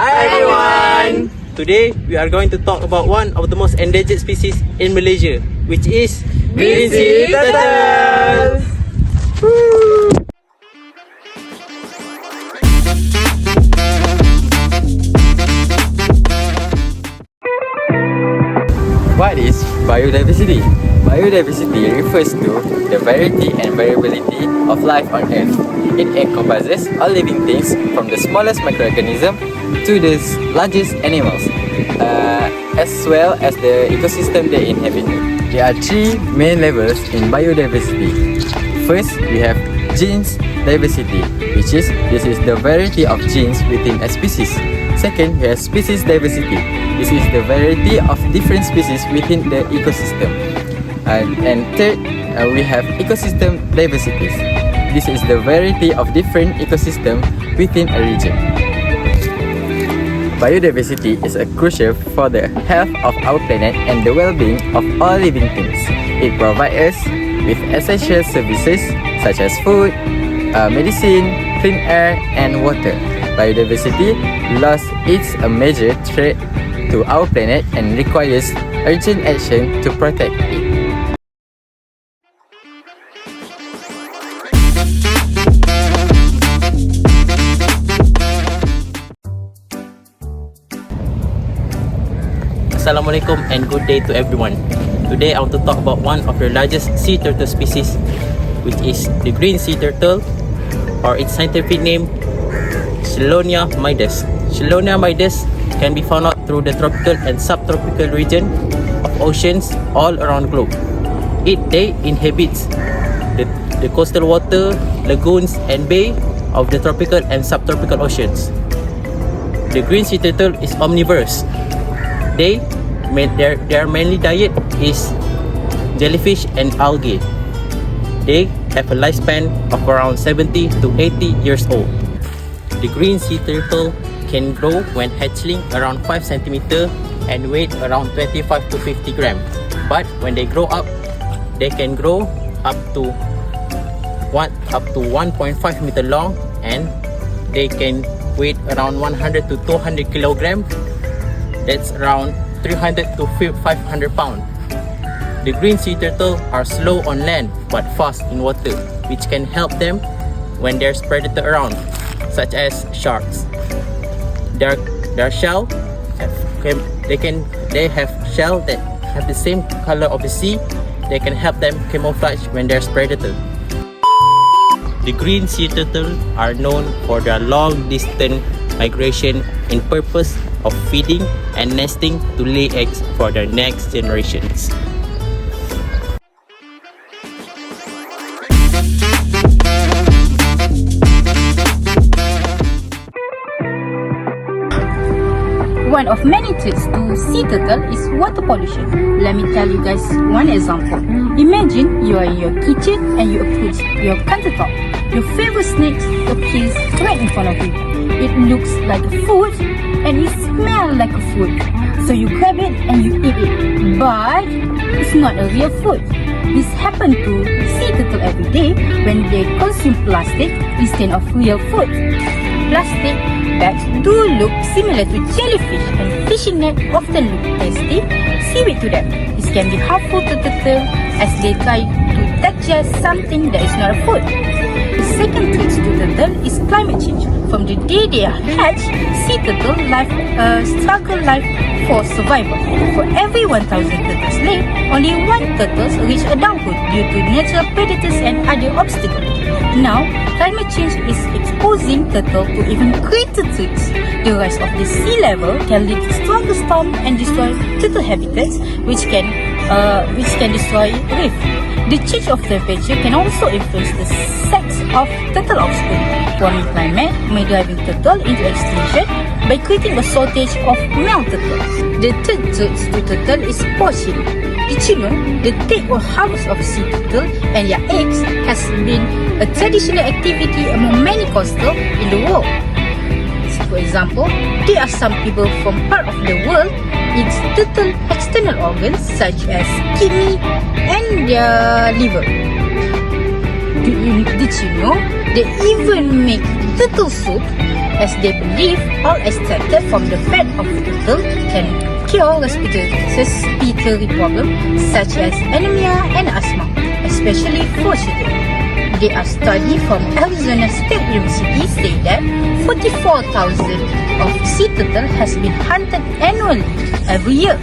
Hi everyone! Today we are going to talk about one of the most endangered species in Malaysia, which is Green sea turtles! What is biodiversity? Biodiversity refers to the variety and variability of life on Earth. It encompasses all living things from the smallest microorganism to the largest animals, as well as the ecosystem they inhabit. There are three main levels in biodiversity. First, we have genes diversity, which is the variety of genes within a species. Second, we have species diversity. This is the variety of different species within the ecosystem. And third, we have ecosystem diversities. This is the variety of different ecosystems within a region. Biodiversity is crucial for the health of our planet and the well-being of all living things. It provides us with essential services such as food, medicine, clean air, and water. Biodiversity loss is a major threat to our planet and requires urgent action to protect it. Assalamualaikum and good day to everyone. Today I want to talk about one of the largest sea turtle species, which is the green sea turtle, or its scientific name, Chelonia midas. Chelonia midas can be found out through the tropical and subtropical region of oceans all around the globe. They inhabits the coastal water, lagoons and bay of the tropical and subtropical oceans. The green sea turtle is omnivorous. Their mainly diet is jellyfish and algae. They have a lifespan of around 70 to 80 years old. The green sea turtle can grow when hatchling around 5 cm and weight around 25 to 50 grams. But when they grow up, they can grow up to 1.5 meter long, and they can weight around 100 to 200 kilograms. That's around 300 to 500 pounds. The green sea turtle are slow on land but fast in water, which can help them when there's predator around, such as sharks. Their shell they have shell that have the same color of the sea. They can help them camouflage when there's predator. The green sea turtle are known for their long distance migration in purpose of feeding and nesting to lay eggs for their next generations. One of many threats to sea turtle is water pollution. Let me tell you guys one example. Imagine you are in your kitchen and you approach your countertop. Your favorite snake appears right in front of you. It looks like a food and it smells like a food. So you grab it and you eat it. But it's not a real food. This happens to sea turtle every day when they consume plastic instead of real food. Plastic bags do look similar to jellyfish, and fishing net often look tasty. Seaweed to them. This can be harmful to turtle as they try to digest something that is not a food. The second threat to turtle is climate change. From the day they are hatched, sea turtle struggle life for survival. For every 1,000 turtles laid, only 1 turtle reach adulthood due to natural predators and other obstacles. Now, climate change is exposing turtle to even greater threats. The rise of the sea level can lead to stronger storms and destroy turtle habitats, which can destroy reef. The change of temperature can also influence the sex of turtle offspring. Warming climate may drive turtle into extinction by creating a shortage of male turtles. The third threat to turtle is poaching. Did you know the take or harvest of sea turtle and their eggs has been a traditional activity among many coastal in the world? So for example, there are some people from part of the world eat turtle external organs such as kidney and their liver. Did you know they even make turtle soup as they believe all extracted from the fat of the turtle can cure respiratory problems such as anemia and asthma, especially for children. There are studies from Arizona State University say that 44,000 of sea turtle has been hunted annually every year.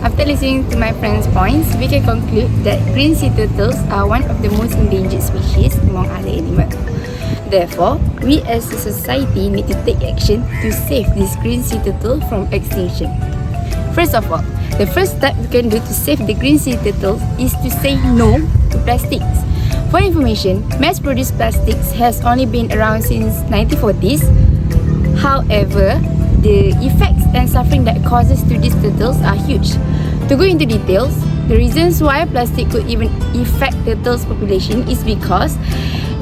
After listening to my friends' points, we can conclude that green sea turtles are one of the most endangered species among other animals. Therefore, we as a society need to take action to save this green sea turtle from extinction. First of all, the first step we can do to save the green sea turtles is to say no to plastics. For information, mass-produced plastics has only been around since 1940s. However, the effects and suffering that causes to these turtles are huge. To go into details, the reasons why plastic could even affect turtles' population is because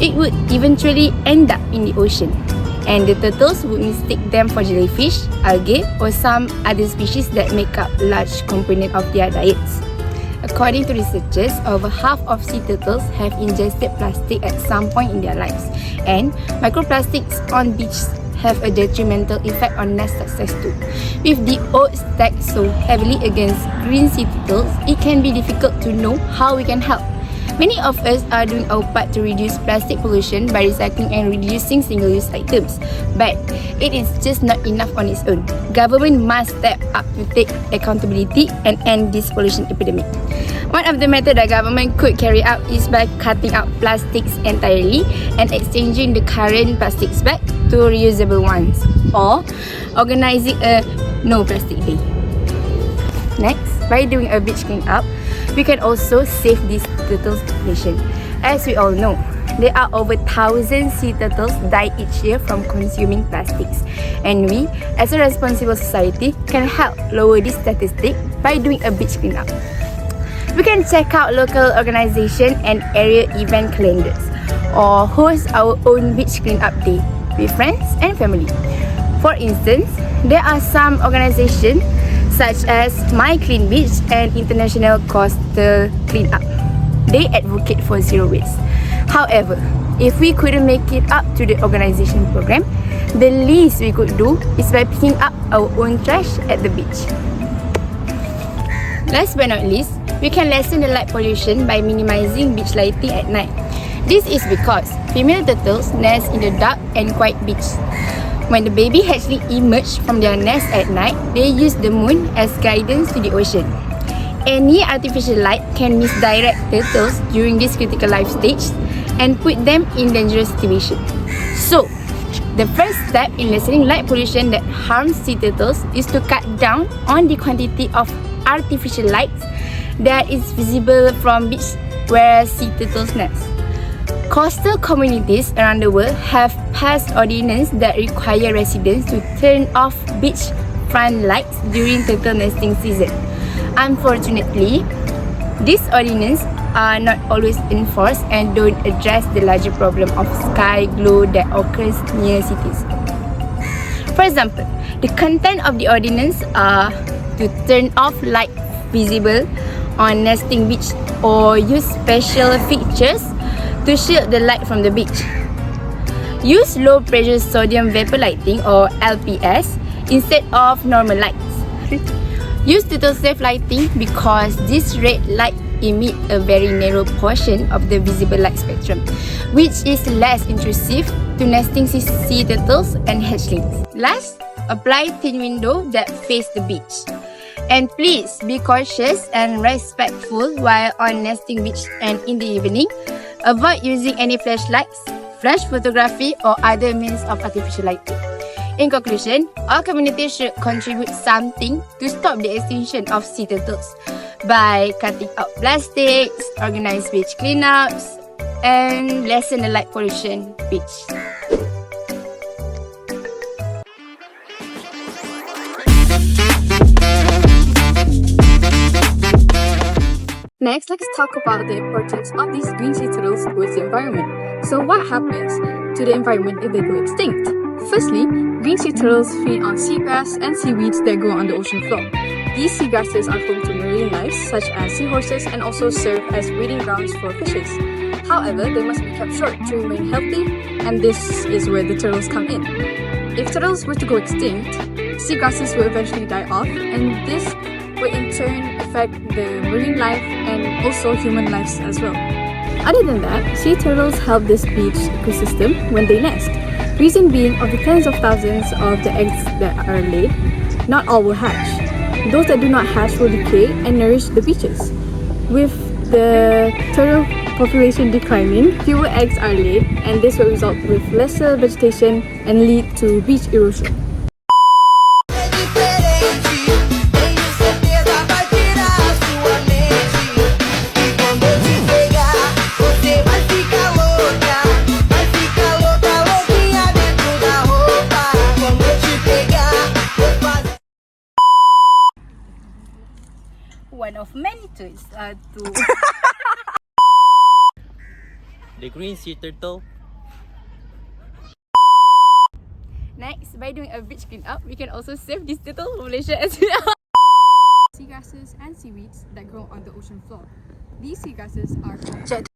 it would eventually end up in the ocean, and the turtles would mistake them for jellyfish, algae, or some other species that make up a large component of their diets. According to researchers, over half of sea turtles have ingested plastic at some point in their lives, and microplastics on beaches have a detrimental effect on nest success too. With the odds stacked so heavily against green sea turtles, it can be difficult to know how we can help. Many of us are doing our part to reduce plastic pollution by recycling and reducing single-use items, but it is just not enough on its own. Government must step up to take accountability and end this pollution epidemic. One of the methods that government could carry out is by cutting out plastics entirely and exchanging the current plastics back to reusable ones, or organizing a no plastic day. Next, by doing a beach clean-up, we can also save this turtles population. As we all know, there are over 1,000 sea turtles die each year from consuming plastics, and we, as a responsible society, can help lower this statistic by doing a beach cleanup. We can check out local organization and area event calendars, or host our own beach cleanup day with friends and family. For instance, there are some organizations such as My Clean Beach and International Coastal Cleanup. They advocate for zero waste. However, if we couldn't make it up to the organization program, the least we could do is by picking up our own trash at the beach. Last but not least, we can lessen the light pollution by minimizing beach lighting at night. This is because female turtles nest in the dark and quiet beach. When the baby hatchling emerge from their nest at night, they use the moon as guidance to the ocean. Any artificial light can misdirect turtles during this critical life stage and put them in dangerous situations. So, the first step in lessening light pollution that harms sea turtles is to cut down on the quantity of artificial lights that is visible from beach where sea turtles nest. Coastal communities around the world have passed ordinances that require residents to turn off beach front lights during turtle nesting season. Unfortunately, these ordinances are not always enforced and don't address the larger problem of sky glow that occurs near cities. For example, the content of the ordinance are to turn off light visible on nesting beach or use special fixtures to shield the light from the beach. Use low pressure sodium vapor lighting or LPS instead of normal lights. Use turtle safe lighting because this red light emit a very narrow portion of the visible light spectrum, which is less intrusive to nesting sea turtles and hatchlings. Last, apply thin window that face the beach. And please be cautious and respectful while on nesting beach and in the evening. Avoid using any flashlights, flash photography or other means of artificial lighting. In conclusion, all communities should contribute something to stop the extinction of sea turtles by cutting out plastics, organize beach cleanups, and lessen the light pollution beach. Next, let's talk about the importance of these green sea turtles towards the environment. So what happens to the environment if they go extinct? Firstly, green sea turtles feed on seagrass and seaweeds that grow on the ocean floor. These seagrasses are home to marine life such as seahorses and also serve as breeding grounds for fishes. However, they must be kept short to remain healthy, and this is where the turtles come in. If turtles were to go extinct, seagrasses will eventually die off, and this will in turn affect the marine life and also human lives as well. Other than that, sea turtles help this beach ecosystem when they nest. Reason being, of the tens of thousands of the eggs that are laid, not all will hatch. Those that do not hatch will decay and nourish the beaches. With the turtle population declining, fewer eggs are laid, and this will result with lesser vegetation and lead to beach erosion. One of many twists to The green sea turtle. Next, by doing a beach cleanup, we can also save this turtle population as well. Seagrasses and seaweeds that grow on the ocean floor. These seagrasses are called